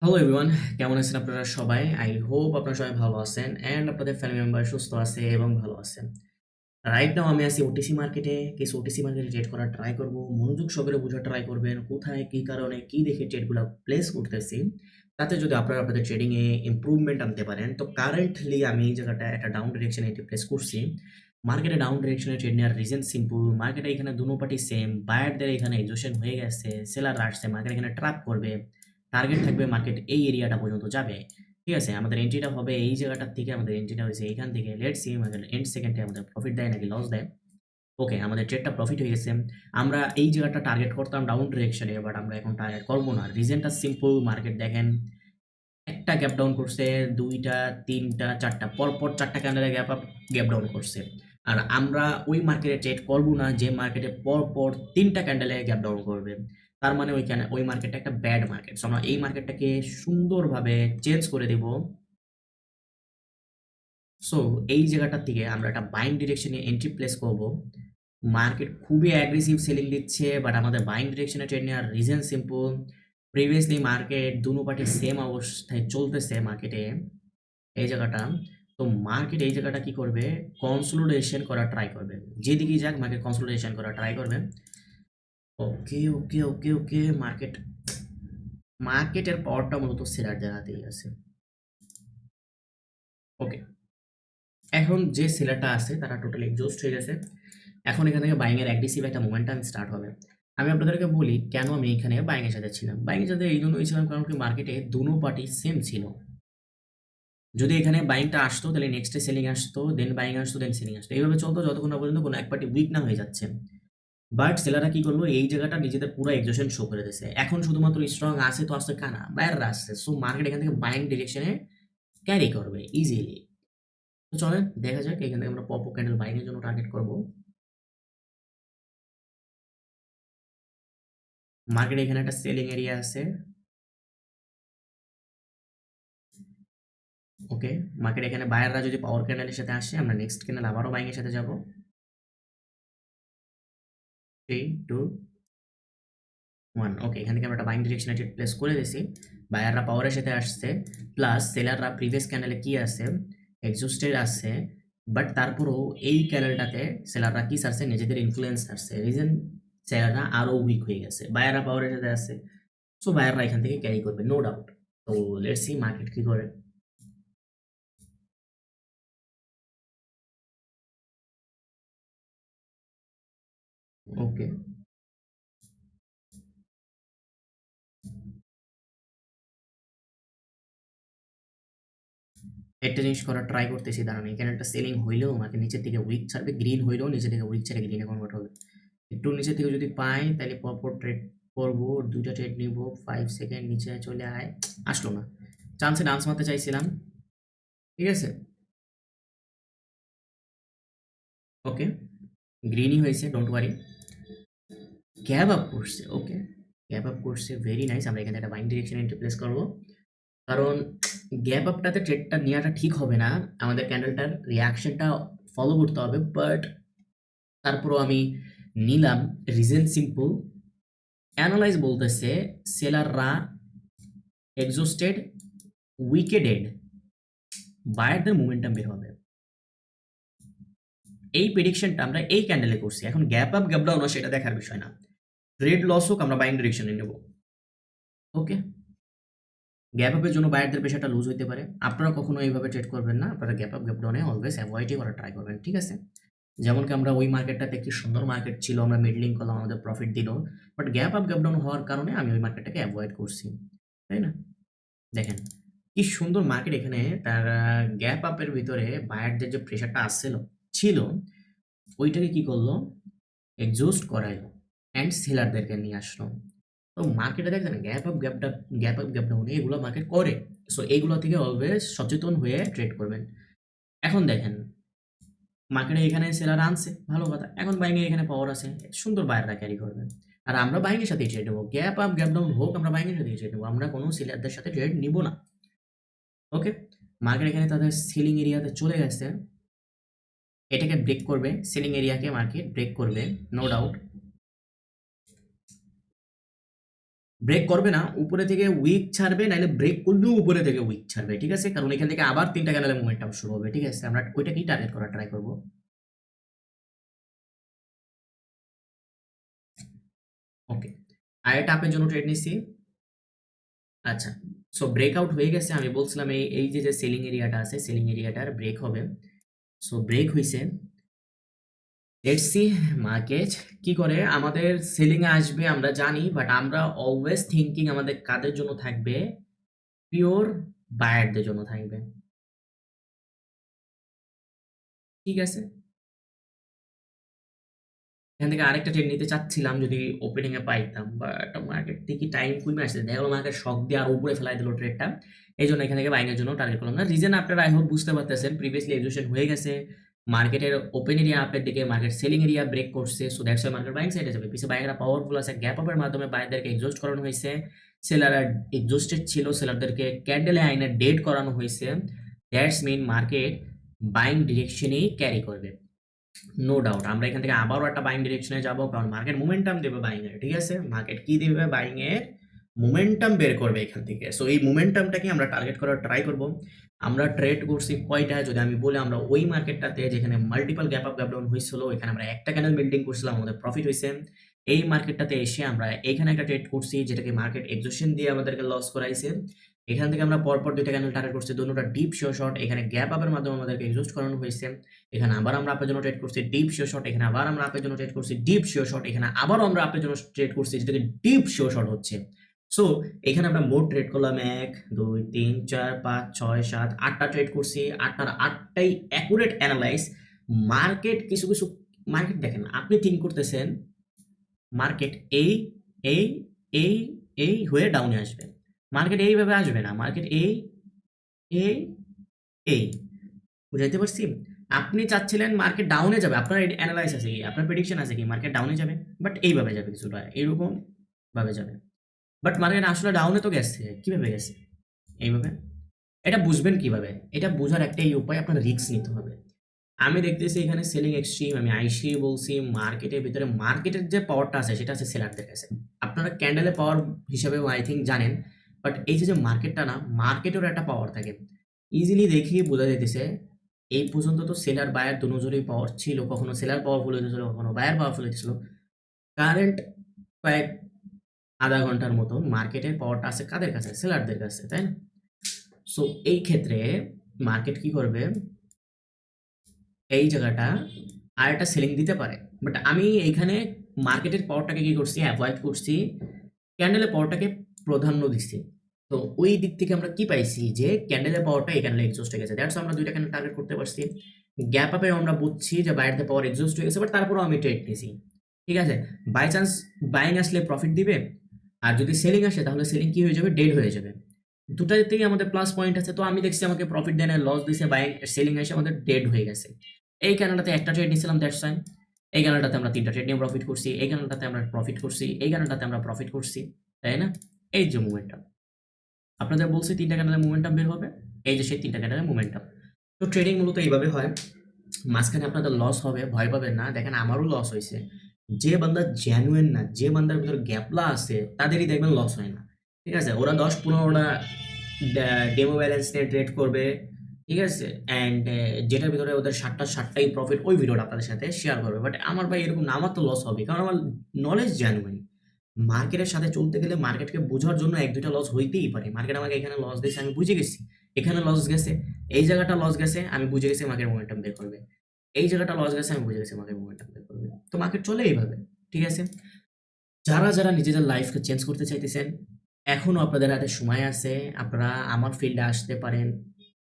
Hello everyone, কেমন আছেন আপনারা সবাই? আই হোপ আপনারা সবাই ভালো আছেন অ্যান্ড আপনাদের ফ্যামিলি মেম্বার সুস্থ আছে এবং ভালো আছেন। রাইট নাও আমি আছি ওটিসি মার্কেটে। কিছু ওটিসি মার্কেটে ট্রেড করার ট্রাই করব। মনোযোগ সহকারে বোঝার ট্রাই করবেন। কোথায়, কি কারণে, কি দেখে ট্রেডগুলা প্লেস করতেছি। তাতে যদি আপনারা আপনাদের ট্রেডিং এ ইমপ্রুভমেন্ট আনতে পারেন। তো কারেন্টলি আমি এই জায়গাটায় একটা ডাউন ডিরেকশন এ প্লেস করছি। মার্কেটে ডাউন ডিরেকশনে ট্রেড নেওয়ার রিজন সিম্পল। মার্কেটে এখানে দুনো পার্টি সেম। বায়ারদের এখানে এক্সহশন হয়ে গেছে। সেলাররা আসছে। মার্কেট এখানে ট্র্যাপ করবে। টার্গেট থাকবে মার্কেট এই এরিয়াটা পর্যন্ত যাবে। ঠিক আছে? আমাদের এন্ট্রিটা হবে এই জায়গাটার থেকে। আমাদের এন্ট্রিটা হইছে এইখান থেকে। লেটস সি আমাদের এন্ড সেকেন্ডে আমাদের প্রফিট দেয় নাকি লস দেয়। ওকে, আমাদের ট্রেডটা প্রফিট হয়ে গেছে। আমরা এই জায়গাটা টার্গেট করতাম ডাউন ডিরেকশনে, বাট আমরা এখন টার্গেট করব না। রিজনটা সিম্পল। মার্কেট দেখেন একটা গ্যাপ ডাউন করছে, ২টা, ৩টা, ৪টা পরপর ৪টা ক্যান্ডেলে গ্যাপ ডাউন করছে। আর আমরা ওই মার্কেটে ট্রেড করব না যে মার্কেটে পরপর ৩টা ক্যান্ডেলে গ্যাপ ডাউন করবে। তার মানে ওই মার্কেটটা একটা ব্যাড মার্কেট। সো আমরা এই মার্কেটটাকে সুন্দরভাবে চেঞ্জ করে দেব। সো এই জায়গাটার থেকে আমরা একটা বাইং ডিরেকশনে এন্ট্রি প্লেস করব। মার্কেট খুবই অ্যাগ্রেসিভ সেলিং দিচ্ছে, বাট আমাদের বাইং ডিরেকশনে ট্রেড নেওয়ার রিজন সিম্পল। প্রিভিয়াসলি মার্কেট দুনো পার্টি সেম অবস্থায় চলতেছে মার্কেটে এই জায়গাটা। তো মার্কেট এই জায়গাটা কি করবে, কনসোলিডেশন করা ট্রাই করবে। যেদিকেই যাক মার্কেট কনসোলিডেশন করা ট্রাই করবে। ওকে ওকে ওকে ওকে, মার্কেটের পাওয়ারটা মূলত সেলারদের হাতেই আছে। ওকে, এখন যে সেলারটা আছে তারা টোটালি এক্সজস্ট হয়ে গেছে। এখন এখান থেকে বাইং এর অ্যাগ্রেসিভ একটা মোমেন্টাম স্টার্ট হবে। আমি আপনাদেরকে বলি কেন আমি এখানে বাইং এর সাথে ছিলাম। বাইং এর সাথে এই জন্যই ছিলাম কারণ কি মার্কেটে দুনো পার্টি সেম ছিল। যদি এখানে বাইংটা আসতো তাহলে নেক্সট ডে সেলিং আসতো, দেন বাইং আসতো, দেন সেলিং আসতো। এইভাবে চলতো যতক্ষণ না পর্যন্ত কোনো এক পার্টি উইক না হয়ে যাচ্ছে। বাট সেলাররা কি করলো, এই জায়গাটা নিজেদের পুরো এক্সজশন শো করে দিয়েছে। এখন শুধুমাত্র স্ট্রং আছে তো আসছে কানা, বাইরেরা আসছে। সো মার্কেট এখান থেকে বাইং ডিরেকশনে ক্যারি করবে ইজিলি। তো চলেন দেখা যাক, এখান থেকে আমরা পপ ক্যান্ডেল বাইং এর জন্য টার্গেট করব। মার্কেট এখানে একটা সেলিং এরিয়া আছে। ওকে, মার্কেট এখানে বায়াররা যদি পাওয়ার ক্যান্ডেলের সাথে আসে, আমরা নেক্সট ক্যান্ডেল আবারও বাইং এর সাথে যাব। 3 2 1। ওকে, এখান থেকে আমরা একটা বাইং ডিরেকশনে ট্রেড প্লেস করে দিয়েছি। বায়াররা পাওয়ারের সাথে আসছে, প্লাস সেলাররা প্রিভিয়াস ক্যান্ডেলে কি আছে, এক্সজস্টেড আছে। বাট তারপরেও এই ক্যান্ডেলটাতে সেলাররা কি ছাড়ছে, নিজেদের ইনফ্লুয়েন্স ছাড়ছে। রিজন, সেলাররা আরো উইক হয়ে গেছে, বায়াররা পাওয়ারের সাথে আছে। সো বায়াররা এখান থেকে ক্যারি করবে নো ডাউট। তো লেটস সি মার্কেট কি করে। ওকে, একটা জিনিস করার ট্রাই করতেছি, দাঁড়ান। এখানে একটা সেলিং হইলেও আমাকে নিচের দিকে উইক ছাড়বে, গ্রিন হইলেও নিচে থেকে উইক ছেড়ে গ্রিনে কনভার্ট হবে। একটু নিচের থেকে যদি পাই তাহলে পরপর ট্রেড করবো, দুইটা ট্রেড নিব। 5 সেকেন্ড নিচে চলে আয়, আসলো না। চান্সে ডান্স মারতে চাইছিলাম। ঠিক আছে, ওকে, গ্রিনই হয়েছে, ডোন্ট ওয়ারি। গ্যাপ আপ করছে, ওকে, গ্যাপ আপ করছে, ভেরি নাইস। আমরা এখানে একটা বাইং ডিরেকশন এন্ট্রি প্লেস করবো। কারণ গ্যাপ আপটাতে ট্রেডটা নেওয়াটা ঠিক হবে না, আমাদের ক্যান্ডেলটার রিয়াকশনটা ফলো করতে হবে। বাট তারপরও আমি নিলাম। রিজন সিম্পল, অ্যানালাইজ বলতেছে সেলাররা এক্সস্টেড, উইকেডেড, বায়ারদের মোমেন্টাম বের হবে। এই প্রেডিকশনটা আমরা এই ক্যান্ডেলে করছি। এখন গ্যাপ আপ গ্যাপ ডাউন সেটা দেখার বিষয় না, ট্রেড লস হোক আমরা বাইং ডিরেকশনে নেব। ওকে, গ্যাপ আপের জন্য বায়ারদের পেশাটা লুজ হইতে পারে। আপনারা কখনো এইভাবে ট্রেড করবেন না। আপনারা গ্যাপ আপ গ্যাপ ডাউনে অলওয়েজ অ্যাভয়েডই করার ট্রাই করবেন, ঠিক আছে? যেমন কি আমরা ওই মার্কেটটাতে একটি সুন্দর মার্কেট ছিল, আমরা মিডলিং করলাম, আমাদের প্রফিট দিল। But gap up gap down হওয়ার কারণে আমি ওই মার্কেটটাকে অ্যাভয়েড করছি, তাই না? দেখেন কি সুন্দর মার্কেট। এখানে তার গ্যাপ আপের ভিতরে বায়ারদের যে প্রেশারটা আসছিল ছিল, ওইটাকে কি করলো, এক্সজস্ট করাইলো অ্যান্ড সেলারদেরকে নিয়ে আসলো। তো মার্কেটে দেখছেন গ্যাপ আপ গ্যাপ ডাউন এগুলো মার্কেট করে। সো এইগুলো থেকে অলওয়েজ সচেতন হয়ে ট্রেড করবেন। এখন দেখেন মার্কেটে এখানে সেলার আনছে, ভালো কথা। এখন বাইংয়ে এখানে পাওয়ার আছে, সুন্দর বায়াররা ক্যারি করবে। আর আমরা বাইংয়ের সাথে ট্রেড নেবো, গ্যাপ আপ গ্যাপ ডাউন হোক আমরা বাইংয়ের সাথে ট্রেড নেবো। আমরা কোনো সেলারদের সাথে ট্রেড নিব না। ওকে, মার্কেট এখানে তাদের সেলিং এরিয়াতে চলে গেছে, এটাকে ব্রেক করবে। সেলিং এরিয়াকে মার্কেট ব্রেক করবে নো ডাউট। ব্রেক করবে না, উপরে থেকে উইক ছাড়বে, নাহলে ব্রেক করলেও উপরে থেকে উইক ছাড়বে, ঠিক আছে? কারণ এখান থেকে আবার ৩ টা ক্যান্ডেলের মোমেন্টাম শুরু হবে, ঠিক আছে? আমরা ওইটাকেই টার্গেট করার ট্রাই করব। ওকে। আরেকটা আপের জন্য ট্রেড নিচ্ছি। আচ্ছা। সো ব্রেকআউট হয়ে গেছে। আমি বলছিলাম এই যে সেলিং এরিয়াটা আছে, সেলিং এরিয়াটার ব্রেক হবে। সো ব্রেক হইছে। লেটস সি মার্কেট কি করে। আমাদের সেলিং এ আসবে আমরা জানি, বাট আমরা অলওয়েজ থিংকিং আমাদের কাদের জন্য থাকবে? পিওর বায়ারদের জন্য থাকবে। ঠিক আছে? এখান থেকে আরেকটা ট্রেড নিতে চাচ্ছিলাম যদি ওপেনিং এ পাইতাম, বাট মার্কেট থেকে টাইম কমে আসছে, দেখা গেলো মার্কেট শক দিয়ে আর উপরে ফেলাই দিল ট্রেডটা। এই জন্য এখান থেকে বাইং এর জন্য টার্গেট করলাম না। রিজন আপনারা আই হোপ বুঝতে পারতেছেন, প্রিভিয়াসলি এক্সিকিউশন হয়ে গেছে, মার্কেটের ওপেন এরিয়া আপের দিকে, মার্কেট সেলিং এরিয়া ব্রেক করছে, so that's why market buying সাইডে যাবে। পিছে বাইরেরা পাওয়ারফুল আছে, গ্যাপ আপের মাধ্যমে বাইরদেরকে এক্সজস্ট করানো হয়েছে, সেলাররা এক্সজস্টেড ছিল, সেলারদেরকে ক্যান্ডেলে আইনে ডেড করানো হয়েছে। দ্যাটস মিন মার্কেট বাইং ডিরেকশনেই ক্যারি করবে, নো ডাউট। আমরা এখান থেকে আবারও একটা বাইং ডিরেকশনে যাব, কারণ মার্কেট মোমেন্টাম দেবে বাইং এর, ঠিক আছে? মার্কেট কি দেবে? বাইং এর মোমেন্টাম বের করবে এখান থেকে। সো এই মোমেন্টামটাকে আমরা টার্গেট করার ট্রাই করব। আমরা ট্রেড করছি কয়টা যদি আমি বলি, আমরা ওই মার্কেটটাতে যেখানে multiple gap up gap down হয়েছিল, এখানে আমরা একটা ক্যান্ডেল বিল্ডিং করছিলাম, আমাদের প্রফিট হয়েছে। এই মার্কেটটাতে এসে আমরা এখানে একটা ট্রেড করছি, যেটাকে মার্কেট এক্সজশন দিয়ে আমাদেরকে লস করাইছে। এখান থেকে আমরা পরপর দুইটা ক্যান্ডেল টার্গেট করছি, দুটোটা ডিপ শিওর শর্ট, এখানে গ্যাপ আপের মাধ্যমে আমাদেরকে এক্সজস্ট করানো হয়েছে। এখানে আবার আমরা আপের জন্য ট্রেড করছি ডিপ শিওর শর্ট, এখানে আবার আমরা আপের জন্য ট্রেড করছি ডিপ শিওর শর্ট, এখানে আবারও আমরা আপের জন্য ট্রেড করছি, যেটাকে ডিপ শিওর শর্ট হচ্ছে। সো এখানে আমরা মোট ট্রেড করলাম ১, ২, ৩, ৪, ৫, ৬, ৭, ৮টা ট্রেড করছি। ৮টার ৮টাই অ্যাকুরেট অ্যানালাইজ। মার্কেট কিছু, কিছু মার্কেট দেখেন, আপনি থিঙ্ক করতেছেন মার্কেট এই, এই, এই, এই হয়ে ডাউনে আসবে। মার্কেট এইভাবে আসবে না। মার্কেট এই, এই, এই। বুঝাইতে পারছি? আপনি চাচ্ছিলেন মার্কেট ডাউনে যাবে। আপনার এনালাইস আছে কি? আপনার প্রেডিকশন আছে কি? মার্কেট ডাউনে যাবে। বাট এইভাবে যাবে কিছুটা। এরকম ভাবে যাবে। বাট মার্কেট আসলে ডাউনে তো গেছে। কিভাবে গেছে? এইভাবে। এটা বুঝবেন কিভাবে? এটা বোঝার একটাই উপায়, আপনার রিস্ক নিতে হবে। আমি দেখতেছি এখানে সেলিং এক্সট্রিম, আমি আইসি বলছি, মার্কেটের ভিতরে মার্কেটের যে পাওয়ারটা আছে সেটা আছে সেলারদের কাছে। আপনারা ক্যান্ডেলের পাওয়ার হিসাবেও আই থিংক জানেন। বাট এই যে মার্কেটটা না, মার্কেটেরও একটা পাওয়ার থাকে। ইজিলি দেখিয়ে বোঝা যাইতেছে, এই পর্যন্ত তো সেলার বায়ার দুজনেরই পাওয়ার ছিল। কখনো সেলার পাওয়ারফুল হইতেছিল, কখনো বায়ার পাওয়ারফুল হইতেছিল। কারেন্ট কয়েক আধা ঘন্টার মতো মার্কেটের পাওয়ারটা আছে কাদের কাছে? সেলারদের কাছে, তাই না? সো এই ক্ষেত্রে মার্কেট কি করবে? এই জায়গাটা আরেকটা সেলিং দিতে পারে। বাট আমি এইখানে মার্কেটের পাওয়ারটাকে কি করছি? অ্যাভয়েড করছি। ক্যান্ডেলের পাওয়ারটাকে প্রাধান্য দিচ্ছি। তো ওই দিক থেকে আমরা কি পাইছি? যে ক্যান্ডেলের পাওয়ারটা এই ক্যান্ডেলে এক্সহস্ট হয়ে গেছে। দ্যাটস আমরা ২ টা ক্যান্ডেল টার্গেট করতে পারছি। গ্যাপ আপে আমরা বুঝছি যে বাইরের পাওয়ার এক্সহস্ট হয়ে গেছে, বাট তারপরেও আমি ট্রেড নিছি। ঠিক আছে? বাই চান্স বাইং আসলে প্রফিট দিবে। আর যদি সেলিং আসে তাহলে সেলিং কি হয়ে যাবে? ডেড হয়ে যাবে। দুটাতেই আমাদের প্লাস পয়েন্ট আছে। তো আমি দেখছি আমাকে প্রফিট দেয় না, লস দিছে, বাইং সেলিং এসে আমাদের ডেড হয়ে গেছে। এই ক্যান্ডেলটাতে একটা ট্রেড নিয়েছিলাম, দ্যাটস ফাইন। এই ক্যান্ডেলটাতে আমরা ৩ টা ট্রেড নিয়ে প্রফিট করছি। এই ক্যান্ডেলটাতে আমরা প্রফিট করছি। এই ক্যান্ডেলটাতে আমরা প্রফিট করছি। তাই না? এই যে মোমেন্টাম। আপনাদের বলছি ৩ টা ক্যান্ডেলের মোমেন্টাম বের হবে। এই যে সেই ৩ টা ক্যান্ডেলের মোমেন্টাম। তো ট্রেডিং মূলত এইভাবে হয়। মাঝখানে আপনাদের লস হবে, ভয় পাবেন না। দেখেন আমারও লস হইছে। যে বান্দা জেনুইন না, যে বান্দার ভিতরে গ্যাপলা আছে, তাদেরই দেখবেন লস হয় না। ঠিক আছে? ওরা ১০-১৫ টা ডেমো ব্যালেন্স নিয়ে ট্রেড করবে। ঠিক আছে? অ্যান্ড যেটার ভিতরে ওদের ৭টাই প্রফিট, ওই ভিডিওটা আপনাদের সাথে শেয়ার করবে। বাট আমার ভাই এরকম না, আমার তো লস হবে। কারণ আমার নলেজ জেনুইন। মার্কেটের সাথে চলতে গেলে মার্কেটকে বোঝার জন্য ১-২ টা লস হইতেই পারে। মার্কেট আমাকে এখানে লস দিয়েছে, আমি বুঝে গেছি। এখানে লস গেছে, এই জায়গাটা লস গেছে, আমি বুঝে গেছি মার্কেট মোমেন্টাম বের করবে। এই জায়গাটা লস গেছে, আমি বুঝে গেছি মার্কেট মোমেন্টাম বের করবে। তো মার্কেট চলে এইভাবে। ঠিক আছে? যারা নিজেদের লাইফকে চেঞ্জ করতে চাইতেছেন, এখনো আপনাদের হাতে সময় আছে। আপনারা আমার ফিল্ডে আসতে পারেন।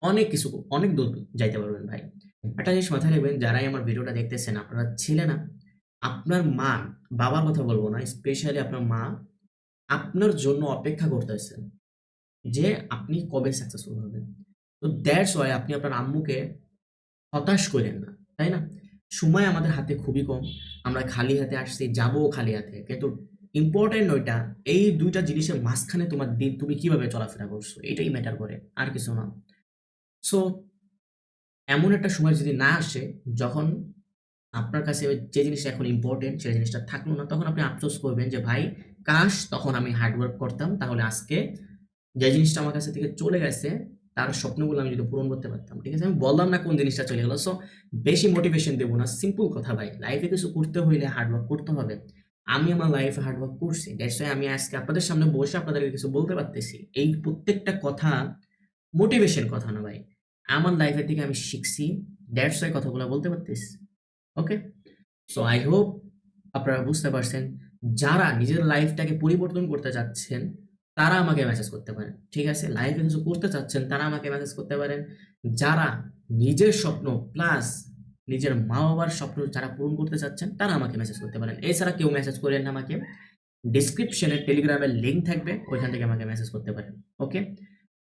অনেক কিছু, অনেক দূর যাইতে পারবেন ভাই। একটা জিনিস মাথায় রাখবেন, যারাই আমার ভিডিওটা দেখতেছেন, আপনারা ছেলে না, আপনার মা, বাবার কথা বলবো না, স্পেশালি আপনার মা আপনার জন্য অপেক্ষা করতেছেন যে আপনি কবে সাকসেসফুল হবেন। তো দ্যাটস ওয়াই আপনি আপনার আম্মুকে হতাশ করেন না, তাই না? সময় আমাদের হাতে খুবই কম। আমরা খালি হাতে আসছি, যাবো খালি হাতে। কিন্তু ইম্পোর্টেন্ট ওইটা, এই ২ টা জিনিসের মাঝখানে তোমার দিন তুমি কিভাবে চলাফেরা করছো, এটাই ম্যাটার করে, আর কিছু না। সো এমন একটা সময় যদি না আসে যখন আপনার কাছে ওই যে জিনিসটা এখন ইম্পর্টেন্ট সেই জিনিসটা থাকলো না, তখন আপনি আফসোস করবেন যে ভাই কাশ তখন আমি হার্ড ওয়ার্ক করতাম, তাহলে আজকে যে জিনিসটা আমার কাছে থেকে চলে গেছে তার স্বপ্নগুলো আমি যদি পূরণ করতে পারতাম। ঠিক আছে, আমি বললাম না কোন জিনিসটা চলে গেল। সো বেশি মোটিভেশন দেবো না, সিম্পল কথা ভাই, লাইফে কিছু করতে হইলে হার্ড ওয়ার্ক করতে হবে। আমি আমার লাইফে হার্ড ওয়ার্ক করছি, দ্যাটস ওয়াই আমি আজকে আপনাদের সামনে বসে আপনাদেরকে কিছু বলতে পারতেছি। এই প্রত্যেকটা কথা মোটিভেশন কথা না ভাই, আমার লাইফের থেকে আমি শিখছি, দ্যাটস ওয়াই কথাগুলো বলতে পারতেছি। ওকে, সো আই হোপ আপনারা বুঝতে পারছেন। যারা নিজের লাইফটাকে পরিবর্তন করতে চাচ্ছেন তারা আমাকে মেসেজ করতে পারেন। ঠিক আছে, লাইফে কিছু করতে চাচ্ছেন তারা আমাকে মেসেজ করতে পারেন। যারা নিজের স্বপ্ন প্লাস নিজের মা বাবার স্বপ্ন যারা পূরণ করতে চাচ্ছেন তারা আমাকে মেসেজ করতে পারেন। এছাড়া কেউ মেসেজ করেন না আমাকে, ডিসক্রিপশনে টেলিগ্রামের লিঙ্ক থাকবে, ওইখান থেকে আমাকে মেসেজ করতে পারেন। ওকে,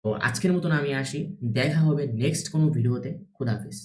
তো আজকের মতন আমি আসি, দেখা হবে নেক্সট কোনো ভিডিওতে। খুদাহাফিজ।